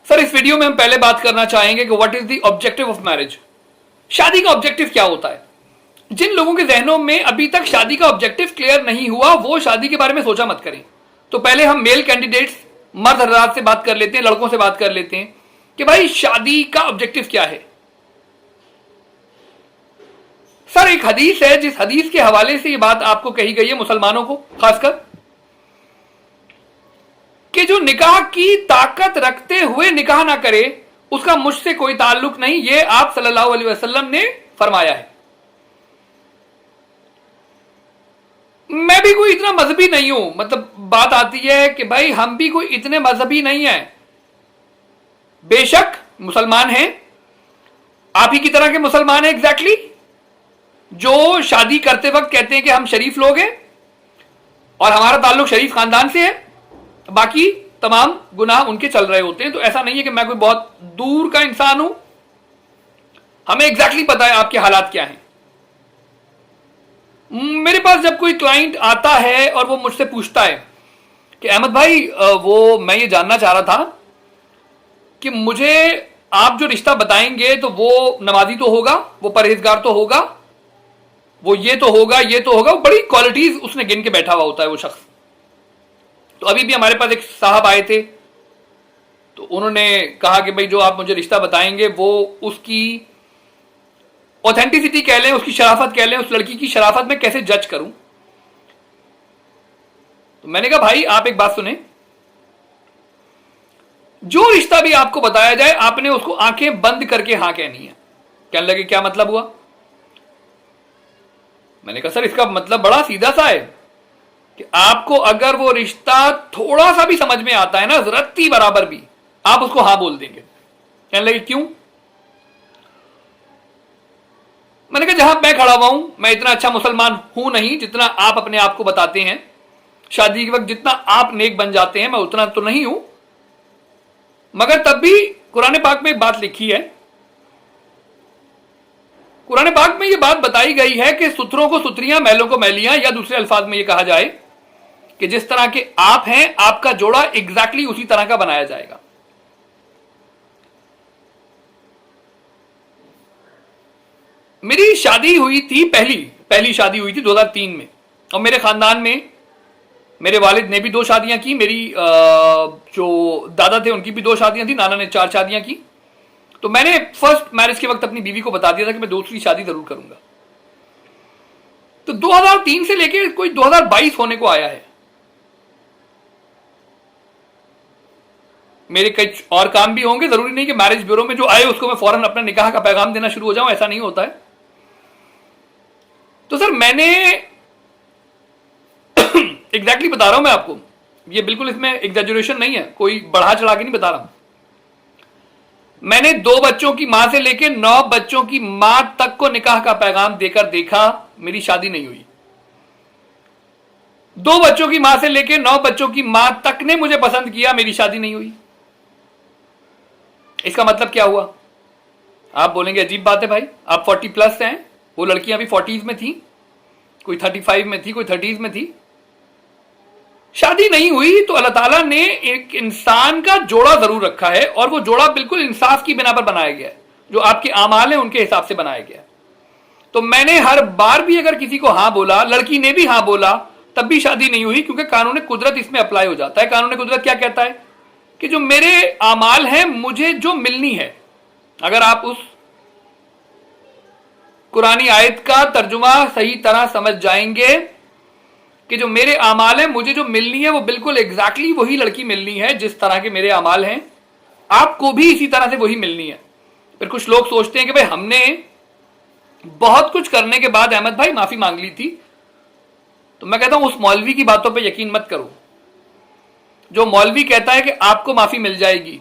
Sir इस video में हम पहले बात करना चाहेंगे कि what is the objective of marriage. शादी का ऑब्जेक्टिव क्या होता है। जिन लोगों के जहनों में अभी तक शादी का ऑब्जेक्टिव क्लियर नहीं हुआ वो शादी के बारे में सोचा मत करें। तो पहले हम मेल कैंडिडेट्स मर्द हजरात से बात कर लेते हैं, लड़कों से बात कर लेते हैं कि भाई शादी का ऑब्जेक्टिव क्या है। सर एक हदीस है जिस हदीस के हवाले से ये बात आपको कही गई है मुसलमानों को खासकर, कि जो निकाह की ताकत रखते हुए निकाह ना करे उसका मुझसे कोई ताल्लुक नहीं, ये आप सल्लल्लाहु अलैहि वसल्लम ने फरमाया है। मैं भी कोई इतना मजहबी नहीं हूं, मतलब बात आती है कि भाई हम भी कोई इतने मजहबी नहीं है। बेशक मुसलमान हैं, आप ही की तरह के मुसलमान हैं एग्जैक्टली, जो शादी करते वक्त कहते हैं कि हम शरीफ लोग हैं और हमारा ताल्लुक शरीफ खानदान से है, बाकी तमाम गुनाह उनके चल रहे होते हैं। तो ऐसा नहीं है कि मैं कोई बहुत दूर का इंसान हूं, हमें एग्जैक्टली पता है आपके हालात क्या हैं। मेरे पास जब कोई क्लाइंट आता है और वो मुझसे पूछता है कि अहमद भाई वो मैं ये जानना चाह रहा था कि मुझे आप जो रिश्ता बताएंगे तो वो नमाजी तो होगा, वो परहेजगार तो होगा, वो ये तो होगा, ये तो होगा, वो बड़ी क्वालिटीज उसने गिन के बैठा हुआ होता है वो शख्स। तो अभी भी हमारे पास एक साहब आए थे, तो उन्होंने कहा कि भाई जो आप मुझे रिश्ता बताएंगे वो उसकी ऑथेंटिसिटी कह लें, उसकी शराफत कह लें, उस लड़की की शराफत में कैसे जज करूं। तो मैंने कहा भाई आप एक बात सुने, जो रिश्ता भी आपको बताया जाए आपने उसको आंखें बंद करके हां कहनी है। कहने लगे क्या मतलब हुआ। मैंने कहा सर इसका मतलब बड़ा सीधा सा है कि आपको अगर वो रिश्ता थोड़ा सा भी समझ में आता है ना, रत्ती बराबर भी, आप उसको हां बोल देंगे। कहने लगे क्यों। मैंने कहा जहां मैं खड़ा हुआ हूं मैं इतना अच्छा मुसलमान हूं नहीं जितना आप अपने आप को बताते हैं, शादी के वक्त जितना आप नेक बन जाते हैं मैं उतना तो नहीं हूं, मगर तब भी कुरान पाक में एक बात लिखी है, कुरान पाक में यह बात बताई गई है कि सुथरों को सुथरियां, मैलों को मैलियां, या दूसरे अल्फाज में यह कहा जाए कि जिस तरह के आप हैं आपका जोड़ा एग्जैक्टली उसी तरह का बनाया जाएगा। मेरी शादी हुई थी, पहली शादी हुई थी 2003 में, और मेरे खानदान में मेरे वालिद ने भी 2 शादियां की, मेरी जो दादा थे उनकी भी 2 शादियां थी, नाना ने 4 शादियां की। तो मैंने फर्स्ट मैरिज के वक्त अपनी बीवी को बता दिया था कि मैं दूसरी शादी जरूर करूंगा। तो 2003 से लेकर कोई 2022 होने को आया है, मेरे कई और काम भी होंगे, जरूरी नहीं कि मैरिज ब्यूरो में जो आए उसको मैं फौरन अपना निकाह का पैगाम देना शुरू हो जाऊं, ऐसा नहीं होता है। तो सर मैंने एग्जैक्टली बता रहा हूं मैं आपको, ये बिल्कुल इसमें एग्जैजुरेशन नहीं है, कोई बढ़ा चढ़ा के नहीं बता रहा। मैंने 2 बच्चों की मां से लेकर 9 बच्चों की मां तक को निकाह का पैगाम देकर देखा, मेरी शादी नहीं हुई। 2 बच्चों की मां से लेकर 9 बच्चों की मां तक ने मुझे पसंद किया, मेरी शादी नहीं हुई। इसका मतलब क्या हुआ। आप बोलेंगे अजीब बात है भाई, आप 40+ हैं, वो लड़कियां भी 40s में थी, कोई 35 में थी, कोई 30s में थी, शादी नहीं हुई। तो अल्लाह ताला ने एक इंसान का जोड़ा जरूर रखा है और वो जोड़ा बिल्कुल इंसाफ की बिना पर बनाया गया है, जो आपके आमाल हैं उनके हिसाब से बनाया गया है। तो मैंने हर बार भी अगर किसी को हां बोला, लड़की ने भी हां बोला, तब भी शादी नहीं हुई, क्योंकि कानून कुदरत इसमें अप्लाई हो जाता है। कानून कुदरत क्या कहता है कि जो मेरे आमाल हैं मुझे जो मिलनी है, अगर आप उस कुरानी आयत का तर्जुमा सही तरह समझ जाएंगे कि जो मेरे आमाल हैं मुझे जो मिलनी है वो बिल्कुल एग्जैक्टली वही लड़की मिलनी है जिस तरह के मेरे आमाल हैं, आपको भी इसी तरह से वही मिलनी है। फिर कुछ लोग सोचते हैं कि भाई हमने बहुत कुछ करने के बाद अहमद भाई माफी मांग ली थी, तो मैं कहता हूं उस मौलवी की बातों पे यकीन मत करो जो मौलवी कहता है कि आपको माफी मिल जाएगी,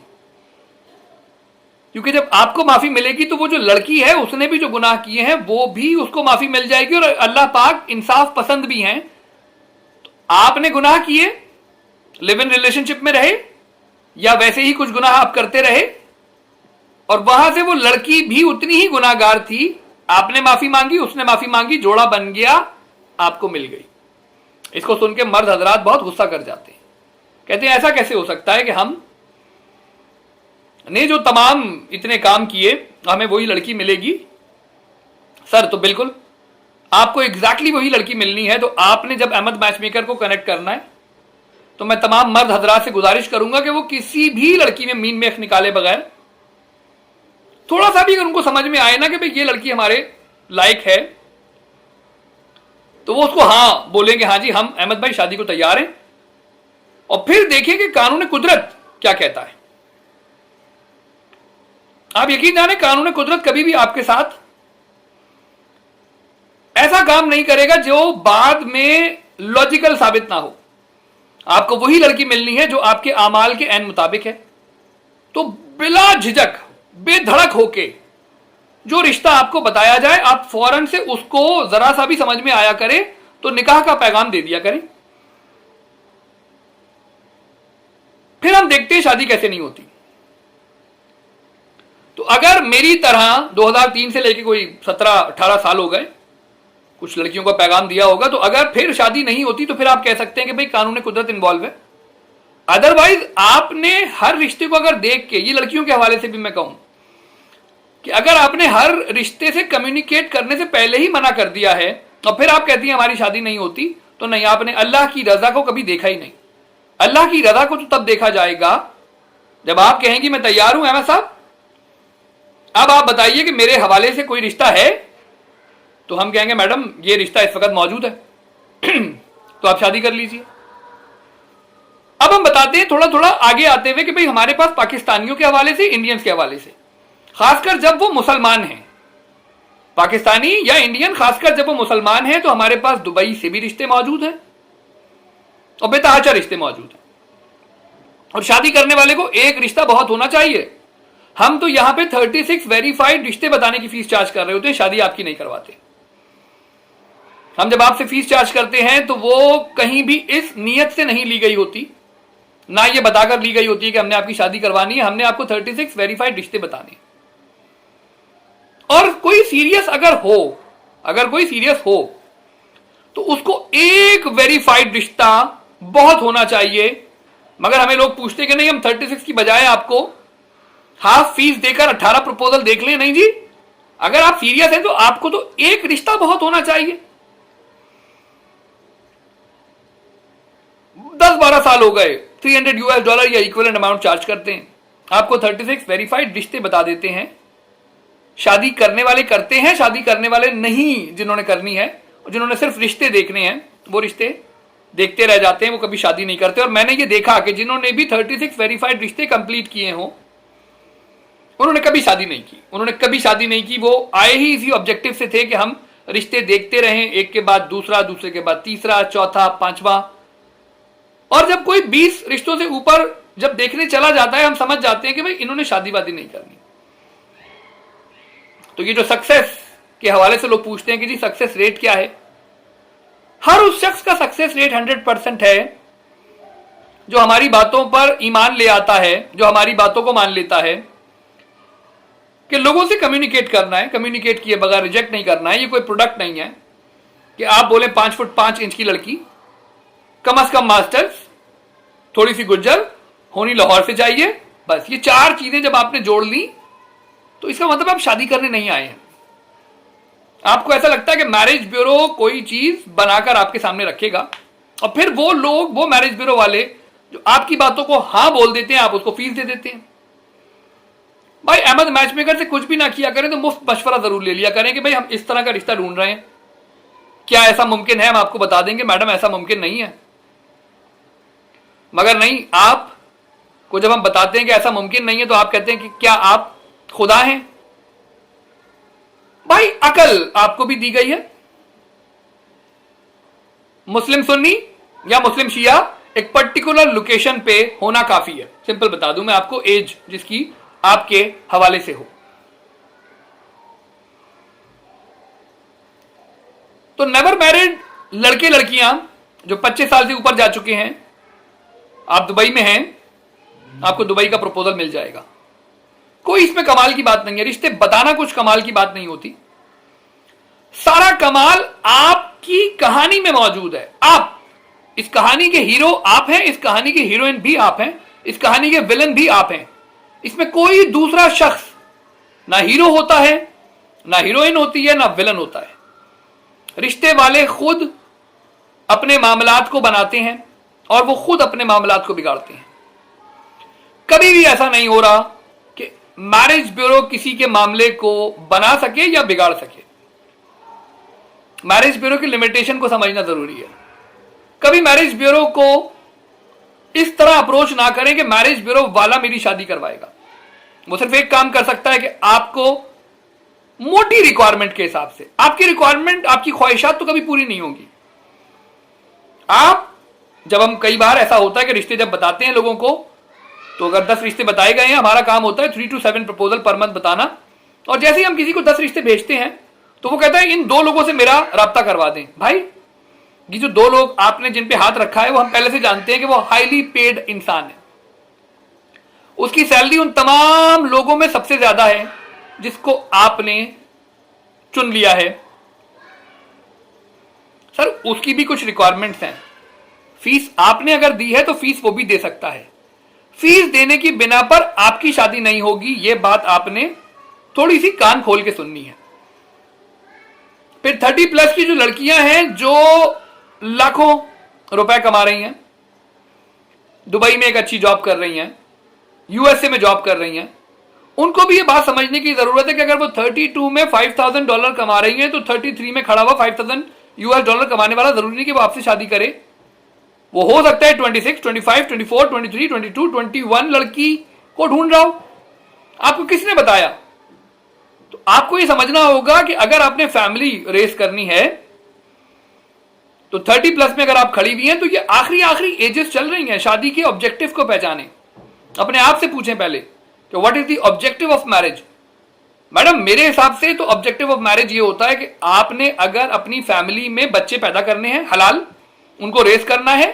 क्योंकि जब आपको माफी मिलेगी तो वो जो लड़की है उसने भी जो गुनाह किए हैं वो भी उसको माफी मिल जाएगी, और अल्लाह पाक इंसाफ पसंद भी हैं। तो आपने गुनाह किए, लिव इन रिलेशनशिप में रहे, या वैसे ही कुछ गुनाह आप करते रहे, और वहां से वो लड़की भी उतनी ही गुनाहगार थी, आपने माफी मांगी, उसने माफी मांगी, जोड़ा बन गया, आपको मिल गई। इसको सुन के मर्द हजरात बहुत गुस्सा कर जाते हैं, कहते हैं ऐसा कैसे हो सकता है कि हम ने जो तमाम इतने काम किए, हमें वही लड़की मिलेगी सर। तो बिल्कुल आपको एग्जैक्टली वही लड़की मिलनी है। तो आपने जब अहमद मैचमेकर को कनेक्ट करना है तो मैं तमाम मर्द हजरात से गुजारिश करूंगा कि वो किसी भी लड़की में मीन मेख निकाले बगैर थोड़ा सा भी अगर उनको समझ में आए ना कि भाई ये लड़की हमारे लायक है, तो वो उसको हाँ बोलेंगे, हाँ जी हम अहमद भाई शादी को तैयार हैं। और फिर देखें कि कानून कुदरत क्या कहता है। आप यकीन जाने कानून कुदरत कभी भी आपके साथ ऐसा काम नहीं करेगा जो बाद में लॉजिकल साबित ना हो। आपको वही लड़की मिलनी है जो आपके आमाल के ऐन मुताबिक है। तो बिला झिझक बेधड़क होके जो रिश्ता आपको बताया जाए आप फौरन से उसको जरा सा भी समझ में आया करे तो निकाह का पैगाम दे दिया करें। फिर हम देखते हैं शादी कैसे नहीं होती। तो अगर मेरी तरह 2003 से लेके कोई 17-18 साल हो गए, कुछ लड़कियों का पैगाम दिया होगा, तो अगर फिर शादी नहीं होती तो फिर आप कह सकते हैं कि भाई कानून कुदरत इन्वॉल्व है। अदरवाइज आपने हर रिश्ते को अगर देख के, ये लड़कियों के हवाले से भी मैं कहूं कि अगर आपने हर रिश्ते से कम्युनिकेट करने से पहले ही मना कर दिया है और फिर आप कहती हैं हमारी शादी नहीं होती, तो नहीं, आपने अल्लाह की रजा को कभी देखा ही नहीं। अल्लाह की रजा को तो तब देखा जाएगा जब आप कहेंगी मैं तैयार हूं अहमद साहब, अब आप बताइए कि मेरे हवाले से कोई रिश्ता है, तो हम कहेंगे मैडम ये रिश्ता इस वक्त मौजूद है तो आप शादी कर लीजिए। अब हम बताते हैं थोड़ा थोड़ा आगे आते हुए कि भाई हमारे पास पाकिस्तानियों के हवाले से, इंडियंस के हवाले से, खासकर जब वो मुसलमान हैं, पाकिस्तानी या इंडियन खासकर जब वो मुसलमान हैं, तो हमारे पास दुबई से भी रिश्ते मौजूद हैं और बेतहाशा रिश्ते मौजूद हैं। और शादी करने वाले को एक रिश्ता बहुत होना चाहिए। हम तो यहां पे 36 वेरीफाइड रिश्ते बताने की फीस चार्ज कर रहे होते हैं, शादी आपकी नहीं करवाते। हम जब आपसे फीस चार्ज करते हैं तो वो कहीं भी इस नियत से नहीं ली गई होती, ना ये बताकर ली गई होती है कि हमने आपकी शादी करवानी है। हमने आपको 36 वेरीफाइड रिश्ते बताने। और कोई सीरियस अगर कोई सीरियस हो तो उसको एक वेरीफाइड रिश्ता बहुत होना चाहिए। मगर हमें लोग पूछते कि नहीं, हम 36 की बजाय आपको हाफ फीस देकर 18 प्रपोजल देख लें। नहीं जी, अगर आप सीरियस हैं तो आपको तो एक रिश्ता बहुत होना चाहिए। 10-12 साल हो गए, $300 या इक्विवेलेंट अमाउंट चार्ज करते हैं, आपको 36 वेरीफाइड रिश्ते बता देते हैं। शादी करने वाले करते हैं, शादी करने वाले नहीं जिन्होंने करनी है, जिन्होंने सिर्फ रिश्ते देखने हैं, वो रिश्ते देखते रह जाते हैं, वो कभी शादी नहीं करते। और मैंने ये देखा कि जिन्होंने भी 36 वेरीफाइड रिश्ते कंप्लीट किए हों, उन्होंने कभी शादी नहीं की। वो आए ही इसी ऑब्जेक्टिव से थे कि हम रिश्ते देखते रहें, एक के बाद दूसरा, दूसरे के बाद तीसरा, चौथा, पांचवा। और जब कोई 20 रिश्तों से ऊपर जब देखने चला जाता है, हम समझ जाते हैं कि भाई इन्होंने शादी वादी नहीं करनी। तो ये जो सक्सेस के हवाले से लोग पूछते हैं कि जी सक्सेस रेट क्या है, हर उस शख्स का सक्सेस रेट 100% है जो हमारी बातों पर ईमान ले आता है, जो हमारी बातों को मान लेता है कि लोगों से कम्युनिकेट करना है, कम्युनिकेट किए बगैर रिजेक्ट नहीं करना है। ये कोई प्रोडक्ट नहीं है कि आप बोले 5 फुट 5 इंच की लड़की, कम से कम मास्टर्स, थोड़ी सी गुज्जर, होनी लाहौर से चाहिए, बस ये 4 चीजें जब आपने जोड़ ली तो इसका मतलब आप शादी करने नहीं आए हैं। आपको ऐसा लगता है कि मैरिज ब्यूरो कोई चीज बनाकर आपके सामने रखेगा और फिर वो लोग, वो मैरिज ब्यूरो वाले जो आपकी बातों को हाँ बोल देते हैं, आप उसको फीस दे देते हैं। भाई अहमद मैचमेकर से कुछ भी ना किया करें तो मुफ्त मशवरा जरूर ले लिया करें कि भाई हम इस तरह का रिश्ता ढूंढ रहे हैं, क्या ऐसा मुमकिन है? हम आपको बता देंगे मैडम ऐसा मुमकिन नहीं है। मगर नहीं, आप को जब हम बताते हैं कि ऐसा मुमकिन नहीं है तो आप कहते हैं कि क्या आप खुदा हैं? भाई अकल आपको भी दी गई है। मुस्लिम सुन्नी या मुस्लिम शिया एक पर्टिकुलर लोकेशन पे होना काफी है। सिंपल बता दूं मैं आपको, एज जिसकी आपके हवाले से हो। तो नेवर मैरिड लड़के लड़कियां जो 25 साल से ऊपर जा चुके हैं, आप दुबई में हैं, आपको दुबई का प्रपोजल मिल जाएगा। कोई इसमें कमाल की बात नहीं है, रिश्ते बताना कुछ कमाल की बात नहीं होती। सारा कमाल आपकी कहानी में मौजूद है। आप इस कहानी के हीरो आप हैं, इस कहानी की हीरोइन भी आप हैं, इस कहानी के विलन भी आप हैं। इसमें कोई दूसरा शख्स ना हीरो होता है, ना हीरोइन होती है, ना विलन होता है। रिश्ते वाले खुद अपने मामलात को बनाते हैं और वो खुद अपने मामलात को बिगाड़ते हैं। कभी भी ऐसा नहीं हो रहा कि मैरिज ब्यूरो किसी के मामले को बना सके या बिगाड़ सके। मैरिज ब्यूरो की लिमिटेशन को समझना जरूरी है। कभी मैरिज ब्यूरो को इस तरह अप्रोच ना करें कि मैरिज ब्यूरो वाला मेरी शादी करवाएगा। वो सिर्फ एक काम कर सकता है कि आपको मोटी रिक्वायरमेंट के हिसाब से, आपकी रिक्वायरमेंट, आपकी ख्वाहिशात तो कभी पूरी नहीं होगी। आप जब हम, कई बार ऐसा होता है कि रिश्ते जब बताते हैं लोगों को, तो अगर 10 रिश्ते बताए गए हैं, हमारा काम होता है 3 to 7 प्रपोजल पर मंथ बताना। और जैसे ही हम किसी को 10 रिश्ते भेजते हैं तो वो कहता है इन 2 लोगों से मेरा राब्ता करवा दें। भाई, ये जो 2 लोग आपने जिन पे हाथ रखा है वो हम पहले से जानते हैं कि वो हाईली पेड इंसान है। उसकी सैलरी उन तमाम लोगों में सबसे ज्यादा है जिसको आपने चुन लिया है। सर, उसकी भी कुछ रिक्वायरमेंट्स हैं। फीस आपने अगर दी है तो फीस वो भी दे सकता है। फीस देने की बिना पर आपकी शादी नहीं होगी, यह बात आपने थोड़ी सी कान खोल के सुननी है। फिर 30+ की जो लड़कियां हैं जो लाखों रुपए कमा रही हैं, दुबई में एक अच्छी जॉब कर रही हैं, यूएसए में जॉब कर रही हैं, उनको भी ये बात समझने की जरूरत है कि अगर वो 32 में $5,000 कमा रही हैं तो 33 में खड़ा हुआ $5,000 कमाने वाला जरूरी नहीं कि वो आपसे शादी करे। वो हो सकता है 26, 25, 24, 23, 22, 21 लड़की को ढूंढ रहा हो। आपको किसने बताया? तो आपको ये समझना होगा कि अगर आपने फैमिली रेस करनी है तो 30+ में अगर आप खड़ी हुई हैं तो ये आखिरी एजेस चल रही हैं। शादी के ऑब्जेक्टिव को पहचानें, अपने आप से पूछें पहले कि what is the objective of marriage. Madam, मेरे हिसाब से तो ऑब्जेक्टिव ऑफ मैरिज ये होता है कि आपने अगर अपनी फैमिली में बच्चे पैदा करने हैं, हलाल, उनको रेस करना है,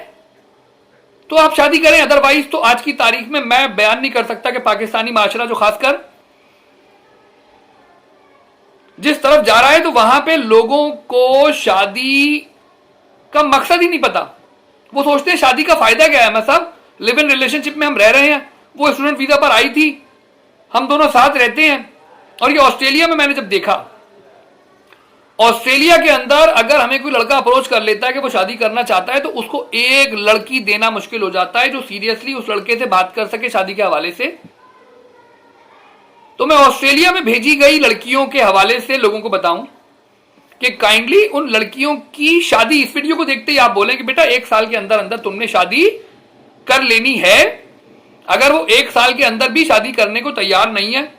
तो आप शादी करें। अदरवाइज तो आज की तारीख में मैं बयान नहीं कर सकता कि पाकिस्तानी माशरा जो खासकर जिस तरफ जा रहा है, तो वहां पे लोगों को शादी का मकसद ही नहीं पता। वो सोचते हैं शादी का फायदा क्या है। मैं साहब, लिव इन रिलेशनशिप में हम रह रहे हैं, वो स्टूडेंट वीजा पर आई थी, हम दोनों साथ रहते हैं। और ये ऑस्ट्रेलिया में मैंने जब देखा, ऑस्ट्रेलिया के अंदर अगर हमें कोई लड़का अप्रोच कर लेता है कि वो शादी करना चाहता है तो उसको एक लड़की देना मुश्किल हो जाता है जो सीरियसली उस लड़के से बात कर सके शादी के हवाले से। तो मैं ऑस्ट्रेलिया में भेजी गई लड़कियों के हवाले से लोगों को बताऊं कि काइंडली उन लड़कियों की शादी, इस वीडियो को देखते ही आप बोलें कि बेटा 1 साल के अंदर अंदर तुमने शादी कर लेनी है। अगर वो 1 साल के अंदर भी शादी करने को तैयार नहीं है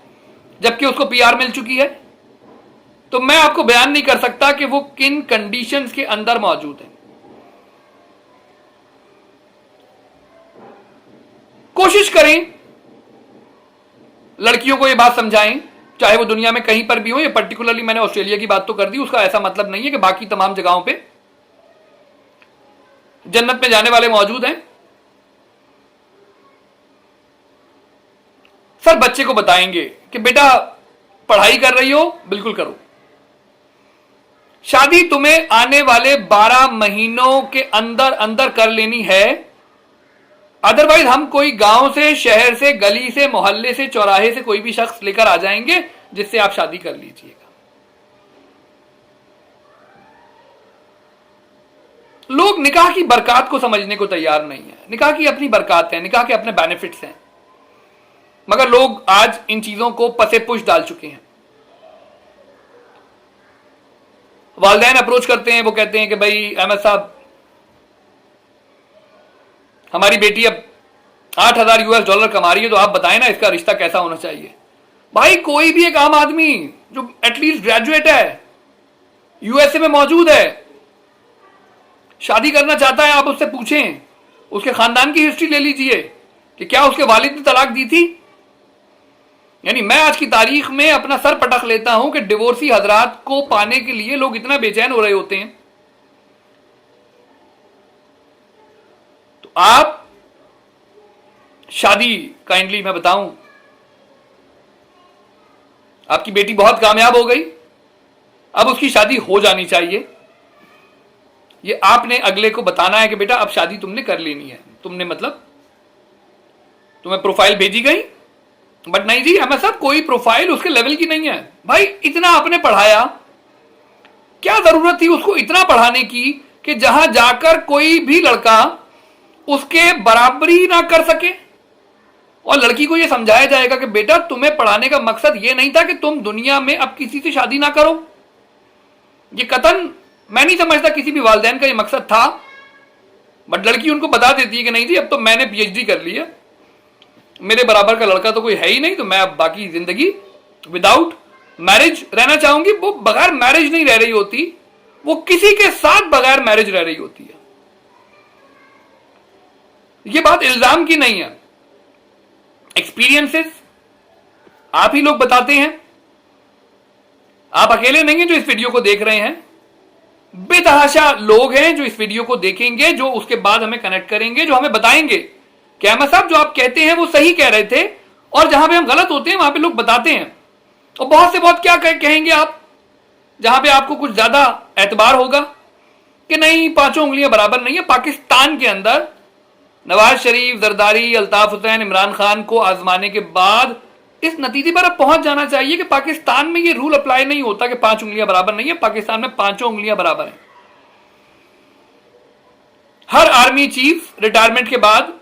जबकि उसको पीआर मिल चुकी है, तो मैं आपको बयान नहीं कर सकता कि वो किन कंडीशंस के अंदर मौजूद है। कोशिश करें, लड़कियों को ये बात समझाएं, चाहे वो दुनिया में कहीं पर भी हो। ये पर्टिकुलरली मैंने ऑस्ट्रेलिया की बात तो कर दी, उसका ऐसा मतलब नहीं है कि बाकी तमाम जगहों पे जन्नत में जाने वाले मौजूद हैं। सर, बच्चे को बताएंगे कि बेटा पढ़ाई कर रही हो, बिल्कुल करो। शादी तुम्हें आने वाले 12 महीनों के अंदर अंदर कर लेनी है। अदरवाइज हम कोई गांव से, शहर से, गली से, मोहल्ले से, चौराहे से कोई भी शख्स लेकर आ जाएंगे जिससे आप शादी कर लीजिएगा। लोग निकाह की बरकत को समझने को तैयार नहीं है। निकाह की अपनी बरकत है, निकाह के अपने बेनिफिट्स हैं, मगर लोग आज इन चीजों को पसे पुश डाल चुके हैं। वालिदैन अप्रोच करते हैं, वो कहते हैं कि भाई अहमद साहब, हमारी बेटी अब $8,000 कमा रही है, तो आप बताएं ना इसका रिश्ता कैसा होना चाहिए। भाई, कोई भी एक आम आदमी जो एटलीस्ट ग्रेजुएट है, यूएसए में मौजूद है, शादी करना चाहता है, आप उससे पूछें, उसके खानदान की हिस्ट्री ले लीजिए कि क्या उसके वालिद ने तलाक दी थी। यानी मैं आज की तारीख में अपना सर पटक लेता हूं कि डिवोर्सी हजरात को पाने के लिए लोग इतना बेचैन हो रहे होते हैं। तो आप शादी, काइंडली मैं बताऊं, आपकी बेटी बहुत कामयाब हो गई, अब उसकी शादी हो जानी चाहिए। ये आपने अगले को बताना है कि बेटा अब शादी तुमने कर लेनी है। तुमने मतलब तुम्हें प्रोफाइल भेजी गई, बट नहीं जी अहमद साहब, कोई प्रोफाइल उसके लेवल की नहीं है भाई। इतना आपने पढ़ाया, क्या जरूरत थी उसको इतना पढ़ाने की कि जहां जाकर कोई भी लड़का उसके बराबरी ना कर सके। और लड़की को यह समझाया जाएगा कि बेटा तुम्हें पढ़ाने का मकसद यह नहीं था कि तुम दुनिया में अब किसी से शादी ना करो। ये कतन मैं नहीं समझता किसी भी वालिदैन का ये मकसद था। बट लड़की उनको बता देती है कि नहीं जी अब तो मैंने पीएचडी कर ली है, मेरे बराबर का लड़का तो कोई है ही नहीं, तो मैं अब बाकी जिंदगी विदाउट मैरिज रहना चाहूंगी। वो बगैर मैरिज नहीं रह रही होती, वो किसी के साथ बगैर मैरिज रह रही होती है। ये बात इल्जाम की नहीं है, एक्सपीरियंसेस आप ही लोग बताते हैं। आप अकेले नहीं हैं जो इस वीडियो को देख रहे हैं, बेतहाशा लोग हैं जो इस वीडियो को देखेंगे, जो उसके बाद हमें कनेक्ट करेंगे, जो हमें बताएंगे कि अहमद साहब जो आप कहते हैं वो सही कह रहे थे, और जहां पे हम गलत होते हैं वहां पे लोग बताते हैं। और बहुत से बहुत क्या कहेंगे आप, जहां पे आपको कुछ ज्यादा एतबार होगा कि नहीं पांचों उंगलियां बराबर नहीं है। पाकिस्तान के अंदर नवाज शरीफ, जरदारी, अल्ताफ हुसैन, इमरान खान को आजमाने के बाद इस नतीजे पर अब पहुंच जाना चाहिए कि पाकिस्तान में ये रूल अप्लाई नहीं होता कि पांच उंगलियां बराबर नहीं है। पाकिस्तान में पांचों उंगलियां बराबर हैं। हर आर्मी चीफ रिटायरमेंट के बाद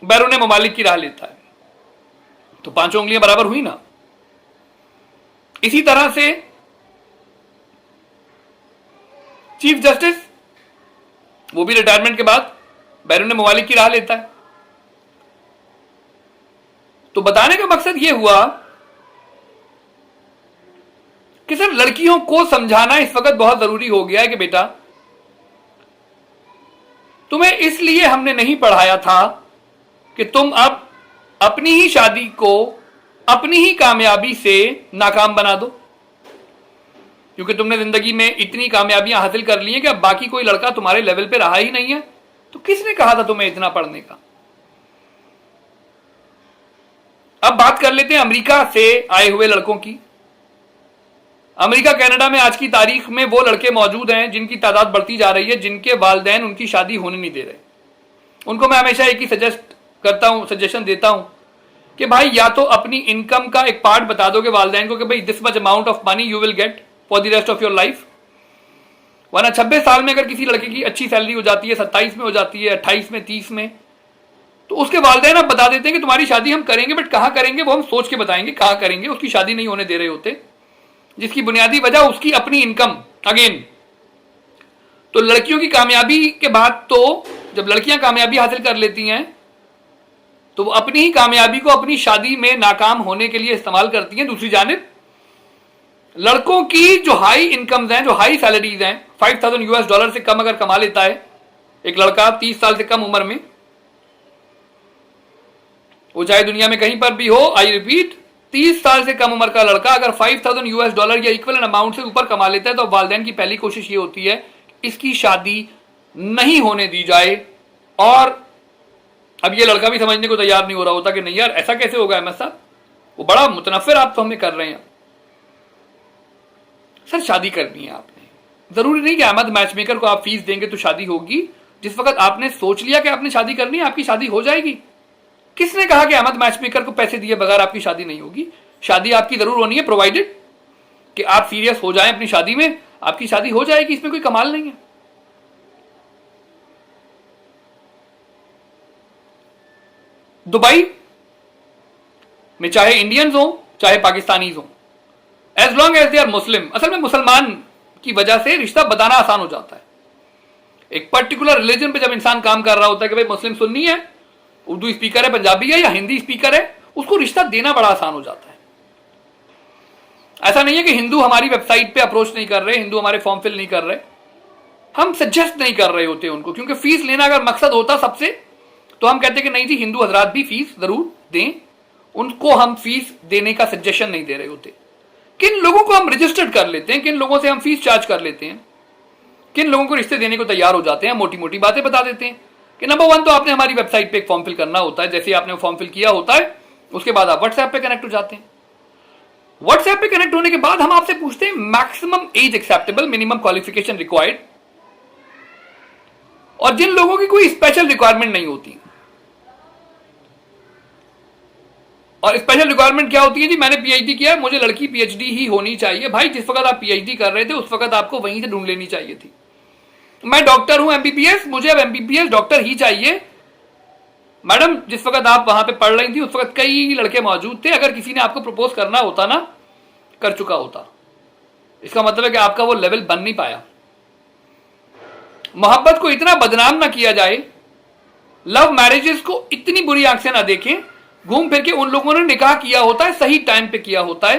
बैरून ममालिक की राह लेता है, तो पांचों उंगलियां बराबर हुई ना। इसी तरह से चीफ जस्टिस वो भी रिटायरमेंट के बाद बैरून ममालिक की राह लेता है। तो बताने का मकसद यह हुआ कि सर लड़कियों को समझाना इस वक्त बहुत जरूरी हो गया है कि बेटा तुम्हें इसलिए हमने नहीं पढ़ाया था कि तुम अब अपनी ही शादी को अपनी ही कामयाबी से नाकाम बना दो, क्योंकि तुमने जिंदगी में इतनी कामयाबियां हासिल कर ली हैं कि अब बाकी कोई लड़का तुम्हारे लेवल पे रहा ही नहीं है। तो किसने कहा था तुम्हें इतना पढ़ने का। अब बात कर लेते हैं अमेरिका से आए हुए लड़कों की। अमेरिका कनाडा में आज की तारीख में वो लड़के मौजूद हैं जिनकी तादाद बढ़ती जा रही है, जिनके वालिदैन उनकी शादी होने नहीं दे रहे। उनको मैं हमेशा एक ही सजेशन देता हूं कि भाई या तो अपनी इनकम का एक पार्ट बता दोगे वालिदैन को कि भाई this much amount of money you will get for the rest of your life. वरना 26 साल में अगर किसी लड़के की अच्छी सैलरी हो जाती है, 27 में हो जाती है, 28 में, 30 में, तो उसके वालिदैन आप बता देते हैं कि तुम्हारी शादी हम करेंगे, बट कहां करेंगे वो हम सोच के बताएंगे कहां करेंगे। उसकी शादी नहीं होने दे रहे होते, जिसकी बुनियादी वजह उसकी अपनी इनकम। अगेन तो लड़कियों की कामयाबी के बाद, तो जब लड़कियां कामयाबी हासिल कर लेती हैं तो वो अपनी ही कामयाबी को अपनी शादी में नाकाम होने के लिए इस्तेमाल करती हैं। दूसरी जानिब लड़कों की जो हाई इनकम्स हैं, जो हाई सैलरीज हैं, $5,000 से कम अगर कमा लेता है एक लड़का 30 साल से कम उम्र में, वो चाहे दुनिया में कहीं पर भी हो, आई रिपीट 30 साल से कम उम्र का लड़का अगर $5,000 या इक्वल अमाउंट से ऊपर कमा लेता है तो वालिदैन की पहली कोशिश ये होती है इसकी शादी नहीं होने दी जाए। और अब ये लड़का भी समझने को तैयार नहीं हो रहा होता कि नहीं यार ऐसा कैसे होगा अहमद साहब, वो बड़ा मुतनफिर आप तो हमें कर रहे हैं। सर शादी करनी है आपने, जरूरी नहीं कि अहमद मैचमेकर को आप फीस देंगे तो शादी होगी। जिस वक्त आपने सोच लिया कि आपने शादी करनी है आपकी शादी हो जाएगी। किसने कहा कि अहमद मैचमेकर को पैसे दिए बगैर आपकी शादी नहीं होगी। शादी आपकी जरूर होनी है, प्रोवाइडेड कि आप सीरियस हो जाएं अपनी शादी में, आपकी शादी हो जाएगी, इसमें कोई कमाल नहीं है। दुबई में चाहे इंडियंस हो चाहे पाकिस्तानीज हो, as long as they are Muslim, असल में मुसलमान की वजह से रिश्ता बताना आसान हो जाता है। एक पर्टिकुलर रिलीजन पे जब इंसान काम कर रहा होता है कि भाई मुस्लिम सुन्नी है, उर्दू स्पीकर है, पंजाबी है या हिंदी स्पीकर है, उसको रिश्ता देना बड़ा आसान हो जाता है। ऐसा नहीं है कि हिंदू हमारी वेबसाइट पे अप्रोच नहीं कर रहे, हिंदू हमारे फॉर्म फिल नहीं कर रहे, हम सजेस्ट नहीं कर रहे होते उनको, क्योंकि फीस लेना अगर मकसद होता सबसे, तो हम कहते कि नहीं जी हिंदू हजरात भी फीस जरूर दें, उनको हम फीस देने का सजेशन नहीं दे रहे होते। किन लोगों को हम रजिस्टर्ड कर लेते हैं, किन लोगों से हम फीस चार्ज कर लेते हैं, किन लोगों को रिश्ते देने को तैयार हो जाते हैं, मोटी मोटी बातें बता देते हैं कि नंबर 1 तो आपने हमारी वेबसाइट पे एक फॉर्म फिल करना होता है, जैसे आपने फॉर्म फिल किया होता है उसके बाद आप व्हाट्सएप पे कनेक्ट हो जाते हैं। व्हाट्सएप पे कनेक्ट होने के बाद हम आपसे पूछते हैं maximum age acceptable, minimum qualification required, और जिन लोगों की कोई स्पेशल रिक्वायरमेंट नहीं होती और स्पेशल रिक्वायरमेंट क्या होती है जी, मैंने पीएचडी किया है, मुझे लड़की पीएचडी ही होनी चाहिए। भाई जिस वक्त आप पीएचडी कर रहे थे उस वक्त आपको वहीं से ढूंढ लेनी चाहिए थी। मैं डॉक्टर हूं एमबीबीएस, मुझे अब एमबीबीएस डॉक्टर ही चाहिए। मैडम जिस वक्त आप वहां पे पढ़ रही थी उस वक्त कई लड़के मौजूद थे, अगर किसी ने आपको प्रपोज करना होता ना, कर चुका होता। इसका मतलब है कि आपका वो लेवल बन नहीं पाया। मोहब्बत को इतना बदनाम ना किया जाए, लव मैरिजेस को इतनी बुरी आंख से ना देखें। घूम फिर के उन लोगों ने निकाह किया होता है, सही टाइम पे किया होता है।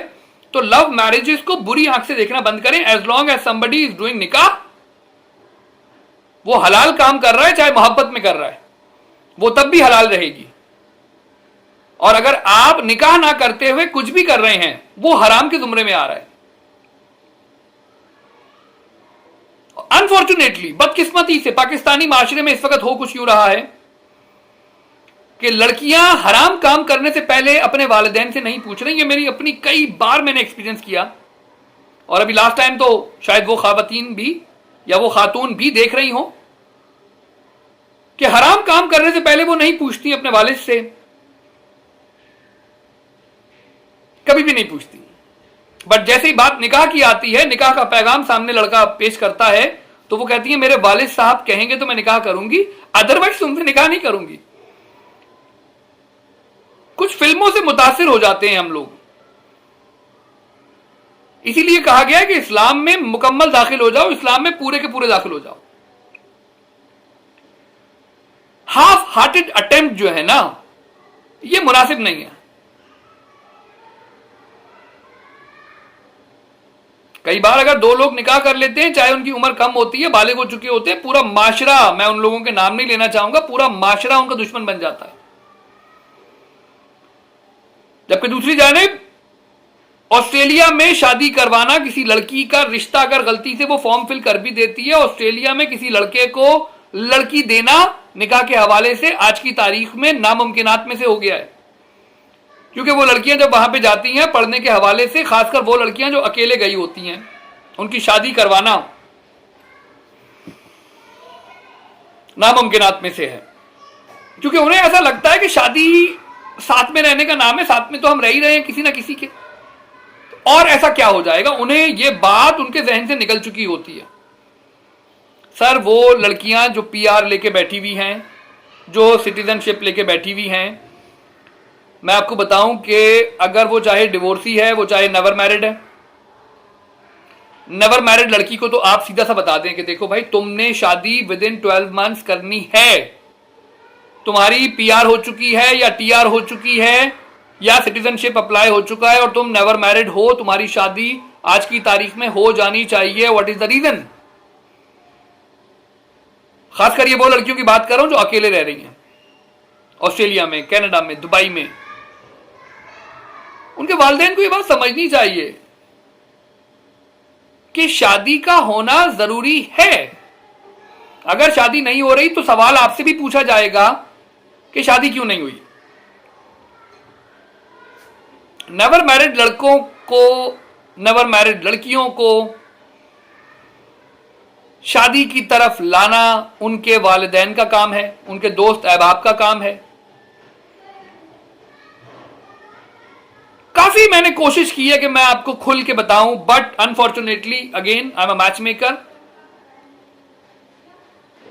तो लव मैरिजेस को बुरी आंख से देखना बंद करें। As long as somebody is doing निकाह, वो हलाल काम कर रहा है, चाहे मोहब्बत में कर रहा है, वो तब भी हलाल रहेगी। और अगर आप निकाह ना करते हुए कुछ भी कर रहे हैं, वो हराम के जुमरे में आ रहा है। अनफॉर्चुनेटली, बदकिस्मती से पाकिस्तानी माशरे में इस वक्त हो कुछ यूं रहा है कि लड़कियां हराम काम करने से पहले अपने वालिदैन से नहीं पूछ रही। ये मेरी अपनी कई बार मैंने एक्सपीरियंस किया, और अभी लास्ट टाइम तो शायद वो खातून भी या वो खातून भी देख रही हो कि हराम काम करने से पहले वो नहीं पूछती अपने वालिद से, कभी भी नहीं पूछती। बट जैसे ही बात निकाह की आती है, निकाह का पैगाम सामने लड़का पेश करता है, तो वो कहती है मेरे वालिद साहब कहेंगे तो मैं निकाह करूंगी, अदरवाइज तुमसे निकाह नहीं करूंगी। कुछ फिल्मों से मुतासिर हो जाते हैं हम लोग। इसीलिए कहा गया है कि इस्लाम में मुकम्मल दाखिल हो जाओ, इस्लाम में पूरे के पूरे दाखिल हो जाओ। हाफ हार्टेड अटेम्प्ट जो है ना, ये मुनासिब नहीं है। कई बार अगर दो लोग निकाह कर लेते हैं, चाहे उनकी उम्र कम होती है, बालिग हो चुके होते हैं, पूरा माशरा, मैं उन लोगों के नाम नहीं लेना चाहूंगा, पूरा माशरा उनका दुश्मन बन जाता है। जबकि दूसरी जानिब ऑस्ट्रेलिया में शादी करवाना, किसी लड़की का रिश्ता अगर गलती से वो फॉर्म फिल कर भी देती है, ऑस्ट्रेलिया में किसी लड़के को लड़की देना निकाह के हवाले से आज की तारीख में नामुमकिनात में से हो गया है। क्योंकि वो लड़कियां जब वहां पे जाती हैं पढ़ने के हवाले से, खासकर वो लड़कियां जो अकेले गई होती हैं, उनकी शादी करवाना नामुमकिनात में से है। क्योंकि उन्हें ऐसा लगता है कि शादी साथ में रहने का नाम है, साथ में तो हम रह ही रहे हैं किसी ना किसी के, और ऐसा क्या हो जाएगा। उन्हें ये बात उनके जहन से निकल चुकी होती है। सर वो लड़कियां जो पीआर लेके बैठी हुई हैं, जो सिटीजनशिप लेके बैठी हुई हैं, मैं आपको बताऊं कि अगर वो चाहे डिवोर्सी है, वो चाहे नेवर मैरिड है, नेवर मैरिड लड़की को तो आप सीधा सा बता दें कि देखो भाई, तुमने शादी विद इन 12 मंथ्स करनी है। तुम्हारी पीआर हो चुकी है या टीआर हो चुकी है या सिटीजनशिप अप्लाई हो चुका है और तुम नेवर मैरिड हो, तुम्हारी शादी आज की तारीख में हो जानी चाहिए। What is the reason? खासकर ये वो लड़कियों की बात कर रहा हूं जो अकेले रह रही हैं ऑस्ट्रेलिया में, कनाडा में, दुबई में। उनके वालिदैन को ये बात समझनी चाहिए कि शादी का होना जरूरी है। अगर शादी नहीं हो रही तो सवाल आपसे भी पूछा जाएगा कि शादी क्यों नहीं हुई। नेवर मैरिड लड़कों को, नेवर मैरिड लड़कियों को शादी की तरफ लाना उनके वालिदैन का काम है, उनके दोस्त अहबाब का काम है। काफी मैंने कोशिश की है कि मैं आपको खुल के बताऊं, but unfortunately again I am a match maker.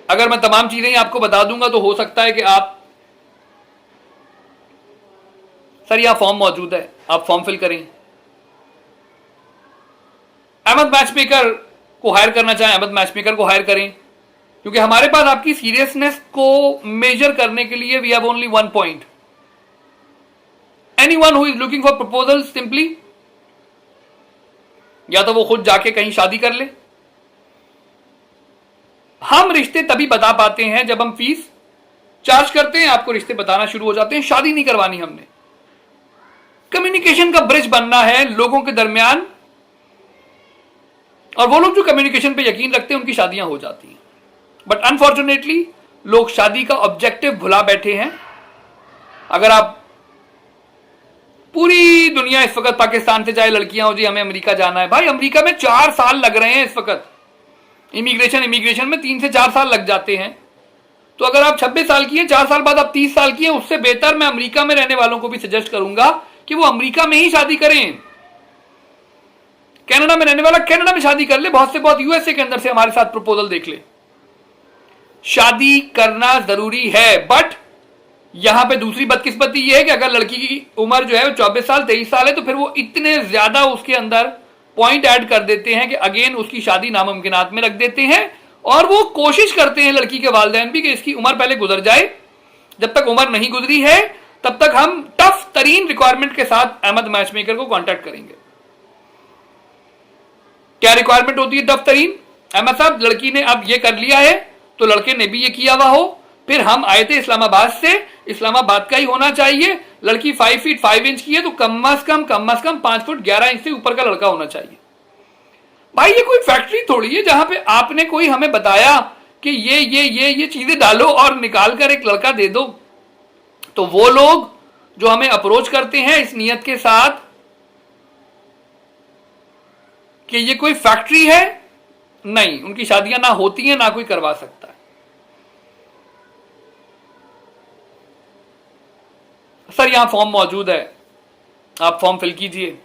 अगर मैं तमाम चीजें आपको बता दूंगा तो हो सकता है कि आप, सर यहां फॉर्म मौजूद है, आप फॉर्म फिल करें। अहमद मैच मेकर को हायर करना चाहें, अहमद मैच मेकर को हायर करें, क्योंकि हमारे पास आपकी सीरियसनेस को मेजर करने के लिए we have only one point. Anyone who is looking for proposal, simply या तो वो खुद जाके कहीं शादी कर ले। हम रिश्ते तभी बता पाते हैं जब हम फीस चार्ज करते हैं, आपको रिश्ते बताना शुरू हो जाते हैं। शादी नहीं करवानी हमने, कम्युनिकेशन का ब्रिज बनना है लोगों के दरमियान, और वो लोग जो कम्युनिकेशन पे यकीन रखते हैं उनकी शादियां हो जाती हैं। बट अनफॉर्चुनेटली लोग शादी का ऑब्जेक्टिव भुला बैठे हैं। अगर आप पूरी दुनिया इस वक्त पाकिस्तान से चाहे लड़कियां हो जी हमें अमेरिका जाना है, भाई अमेरिका में 4 साल लग रहे हैं इस वक्त। इमिग्रेशन में 3 से 4 साल लग जाते हैं। तो अगर आप 26 साल की हैं, 4 साल बाद आप 30 साल की हैं, उससे बेहतर मैं अमेरिका में रहने वालों को भी सजेस्ट करूंगा कि वो अमेरिका में ही शादी करें। कनाडा में रहने वाला कनाडा में शादी कर ले, बहुत से बहुत यूएसए के अंदर से हमारे साथ प्रपोजल देख ले। शादी करना जरूरी है, बट यहां पे दूसरी बदकिस्मती ये है कि अगर लड़की की उम्र जो है 24 साल 23 साल है, तो फिर वो इतने ज्यादा उसके अंदर पॉइंट ऐड कर देते हैं कि अगेन उसकी शादी नामुमकिनात में रख देते हैं, और वो कोशिश करते हैं लड़की के वालिदैन भी कि इसकी उम्र पहले गुजर जाए। जब तक उम्र नहीं गुजरी है तब तक हम टफ तरीन रिक्वायरमेंट के साथ अहमद मैचमेकर को कांटेक्ट करेंगे। क्या रिक्वायरमेंट होती है टफ तरीन? अहमद साहब, लड़की ने अब ये कर लिया है, तो लड़के ने भी ये किया हुआ हो, फिर हम आए थे इस्लामाबाद से, इस्लामाबाद का ही होना चाहिए, लड़की 5 फीट 5 इंच की है, तो कम अज कम 5 फुट 11 इंच से ऊपर का लड़का होना चाहिए। भाई ये कोई फैक्ट्री थोड़ी है जहां पे आपने कोई हमें बताया कि ये चीजें डालो और निकाल कर एक लड़का दे दो। तो वो लोग जो हमें अप्रोच करते हैं इस नियत के साथ कि ये कोई फैक्ट्री है, नहीं, उनकी शादियां ना होती हैं, ना कोई करवा सकता है। सर यहां फॉर्म मौजूद है, आप फॉर्म फिल कीजिए।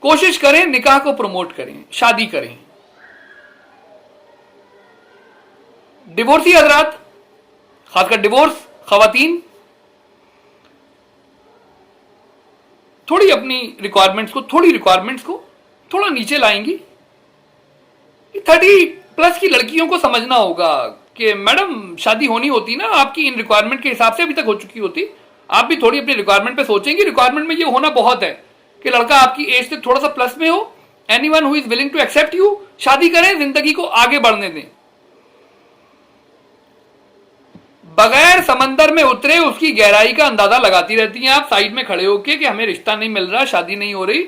कोशिश करें निकाह को प्रमोट करें, शादी करें। डिवोर्सी हजरात, खासकर डिवोर्स खवातीन, थोड़ी अपनी रिक्वायरमेंट्स को थोड़ा नीचे लाएंगी। 30 प्लस की लड़कियों को समझना होगा कि मैडम शादी होनी होती ना, आपकी इन रिक्वायरमेंट के हिसाब से अभी तक हो चुकी होती, आप भी थोड़ी अपनी रिक्वायरमेंट पे सोचेंगी। रिक्वायरमेंट में ये होना बहुत है कि लड़का आपकी एज से थोड़ा सा प्लस में हो, anyone who is willing to accept you, शादी करें, जिंदगी को आगे बढ़ने दें। बगैर समंदर में उतरे उसकी गहराई का अंदाजा लगाती रहती हैं आप साइड में खड़े होके कि हमें रिश्ता नहीं मिल रहा, शादी नहीं हो रही।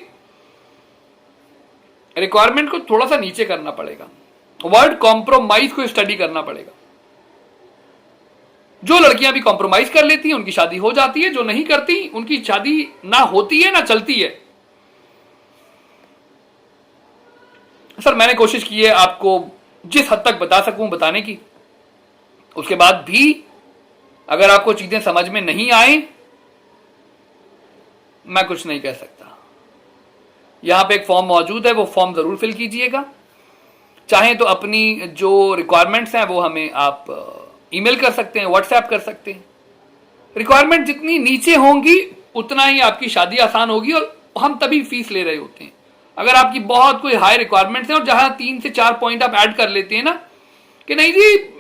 रिक्वायरमेंट को थोड़ा सा नीचे करना पड़ेगा, वर्ड कॉम्प्रोमाइज को स्टडी करना पड़ेगा। जो लड़कियां भी कॉम्प्रोमाइज कर लेती हैं उनकी शादी हो जाती है, जो नहीं करती उनकी शादी ना होती है ना चलती है। सर मैंने कोशिश की है आपको जिस हद तक बता सकूं बताने की, उसके बाद भी अगर आपको चीजें समझ में नहीं आए मैं कुछ नहीं कह सकता। यहां पे एक फॉर्म मौजूद है, वो फॉर्म जरूर फिल कीजिएगा। चाहें तो अपनी जो रिक्वायरमेंट्स हैं वो हमें आप ईमेल कर सकते हैं, व्हाट्सएप कर सकते हैं। रिक्वायरमेंट जितनी नीचे होंगी उतना ही आपकी शादी आसान होगी, और हम तभी फीस ले रहे होते हैं। अगर आपकी बहुत कोई हाई रिक्वायरमेंट्स हैं और जहां 3 से 4 पॉइंट आप ऐड कर लेते हैं ना कि नहीं जी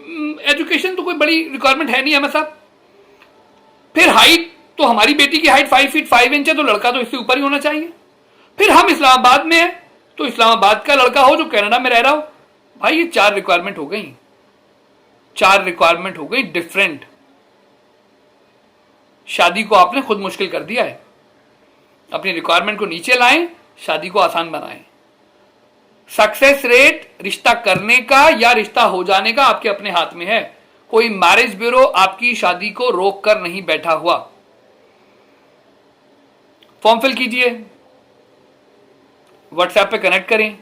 एजुकेशन तो कोई बड़ी रिक्वायरमेंट है नहीं हमें साहब, फिर हाइट तो हमारी बेटी की हाइट 5 फीट 5 इंच है, तो लड़का तो इससे ऊपर ही होना चाहिए। फिर हम इस्लामाबाद में है तो इस्लामाबाद का लड़का हो जो कनाडा में रह रहा हो। भाई ये 4 रिक्वायरमेंट हो गई, 4 रिक्वायरमेंट हो गई डिफरेंट। शादी को आपने खुद मुश्किल कर दिया है। अपनी रिक्वायरमेंट को नीचे लाएं, शादी को आसान बनाएं। सक्सेस रेट रिश्ता करने का या रिश्ता हो जाने का आपके अपने हाथ में है। कोई मैरिज ब्यूरो आपकी शादी को रोक कर नहीं बैठा हुआ। फॉर्म फिल कीजिए, व्हाट्सएप पे कनेक्ट करें।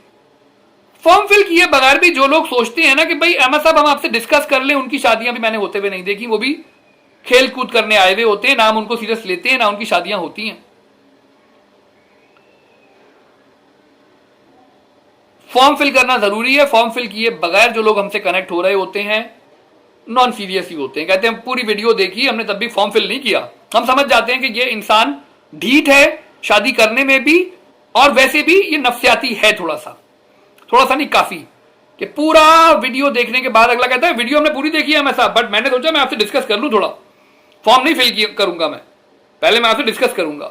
फॉर्म फिल किए बगैर भी जो लोग सोचते हैं ना कि भाई अहमद साहब हम आपसे डिस्कस कर लें, उनकी शादियां भी मैंने होते हुए नहीं देखी, वो भी खेल कूद करने आए हुए होते हैं, ना हम उनको सीरियस लेते हैं ना उनकी शादियां होती हैं। फॉर्म फिल करना जरूरी है। फॉर्म फिल किए बगैर जो लोग हमसे कनेक्ट हो रहे होते हैं नॉन सीरियस ही होते हैं, कहते हैं पूरी वीडियो देखी हमने तब भी फॉर्म फिल नहीं किया। हम समझ जाते हैं कि ये इंसान ढीठ है शादी करने में भी, और वैसे भी ये नफ्सियाती है थोड़ा सा नहीं काफी, कि पूरा वीडियो देखने के बाद अगला कहता है वीडियो हमने पूरी देखी है मैं साहब, बट मैंने सोचा मैं आपसे डिस्कस कर लूं, थोड़ा फॉर्म नहीं फिल करूंगा मैं, पहले मैं आपसे डिस्कस करूंगा।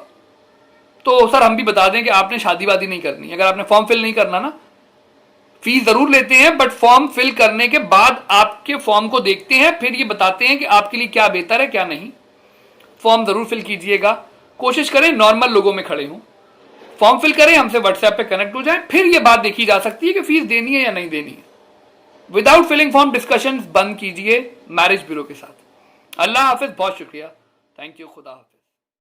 तो सर हम भी बता दें कि आपने शादी वादी नहीं करनी। अगर आपने फॉर्म फिल नहीं करना ना, फीस जरूर लेते हैं, बट फॉर्म फिल करने के बाद आपके फॉर्म को देखते हैं, फिर ये बताते हैं कि आपके लिए क्या बेहतर है क्या नहीं। फॉर्म जरूर फिल कीजिएगा। कोशिश करें नॉर्मल लोगों में खड़े हों, फॉर्म फिल करें, हमसे व्हाट्सएप पे कनेक्ट हो जाए, फिर ये बात देखी जा सकती है कि फीस देनी है या नहीं देनी है। विदाउट फिलिंग फॉर्म डिस्कशंस बंद कीजिए मैरिज ब्यूरो के साथ। अल्लाह हाफिज, बहुत शुक्रिया, थैंक यू, खुदा हाफिज।